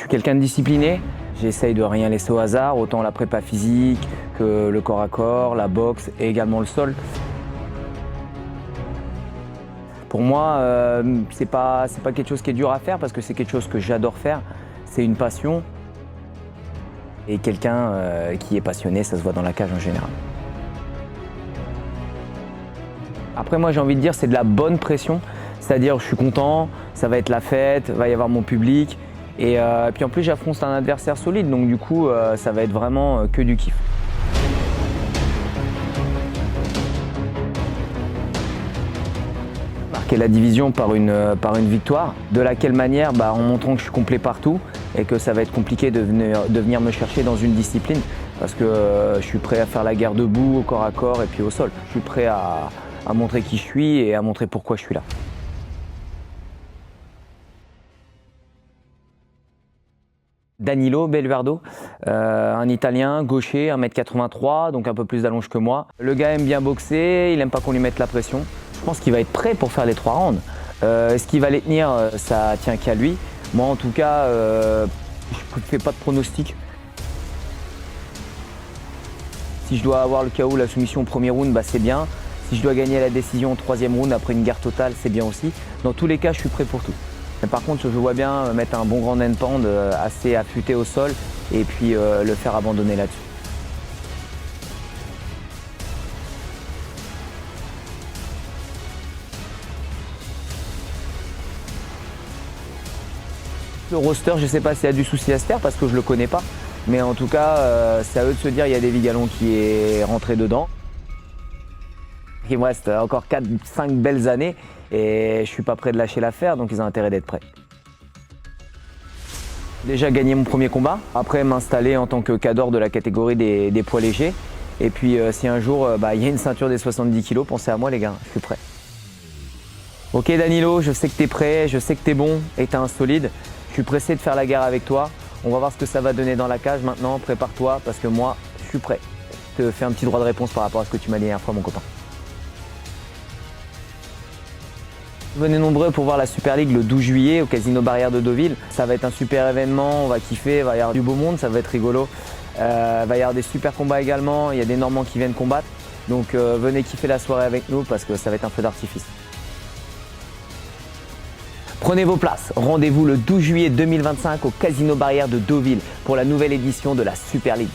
Je suis quelqu'un de discipliné, j'essaye de rien laisser au hasard, autant la prépa physique que le corps à corps, la boxe et également le sol. Pour moi, c'est pas quelque chose qui est dur à faire parce que c'est quelque chose que j'adore faire, c'est une passion. Et quelqu'un qui est passionné, ça se voit dans la cage en général. Après moi j'ai envie de dire c'est de la bonne pression, c'est-à-dire je suis content, ça va être la fête, va y avoir mon public et puis en plus j'affronte un adversaire solide donc du coup ça va être vraiment que du kiff. Marquer la division par une victoire, de laquelle manière en montrant que je suis complet partout et que ça va être compliqué de venir me chercher dans une discipline parce que je suis prêt à faire la guerre debout, au corps à corps et puis au sol. Je suis prêt à montrer qui je suis et à montrer pourquoi je suis là. Danilo Belluardo, un Italien, gaucher, 1m83, donc un peu plus d'allonge que moi. Le gars aime bien boxer, il aime pas qu'on lui mette la pression. Je pense qu'il va être prêt pour faire les 3 rounds. Est-ce qu'il va les tenir? Ça tient qu'à lui. Moi en tout cas, je ne fais pas de pronostic. Si je dois avoir le KO, la soumission au premier round, c'est bien. Si je dois gagner la décision au 3e round après une guerre totale, c'est bien aussi. Dans tous les cas, je suis prêt pour tout. Mais par contre, je vois bien mettre un bon grand end-pound assez affûté au sol et puis le faire abandonner là-dessus. Le roster, je ne sais pas s'il y a du souci à se faire parce que je ne le connais pas. Mais en tout cas, c'est à eux de se dire qu'il y a Davy Gallon qui est rentré dedans. Il me reste encore 4-5 belles années et je ne suis pas prêt de lâcher l'affaire, donc ils ont intérêt d'être prêts. Déjà gagner mon premier combat, après m'installer en tant que cador de la catégorie des poids légers. Et puis si un jour il y a une ceinture des 70 kg, pensez à moi les gars, je suis prêt. Ok Danilo, je sais que tu es prêt, je sais que tu es bon et tu es un solide. Je suis pressé de faire la guerre avec toi. On va voir ce que ça va donner dans la cage maintenant, prépare-toi parce que moi, je suis prêt. Je te fais un petit droit de réponse par rapport à ce que tu m'as dit la dernière fois mon copain. Venez nombreux pour voir la Super League le 12 juillet au Casino Barrière de Deauville. Ça va être un super événement, on va kiffer, il va y avoir du beau monde, ça va être rigolo. Il va y avoir des super combats également, il y a des Normands qui viennent combattre. Donc venez kiffer la soirée avec nous parce que ça va être un feu d'artifice. Prenez vos places, rendez-vous le 12 juillet 2025 au Casino Barrière de Deauville pour la nouvelle édition de la Super League.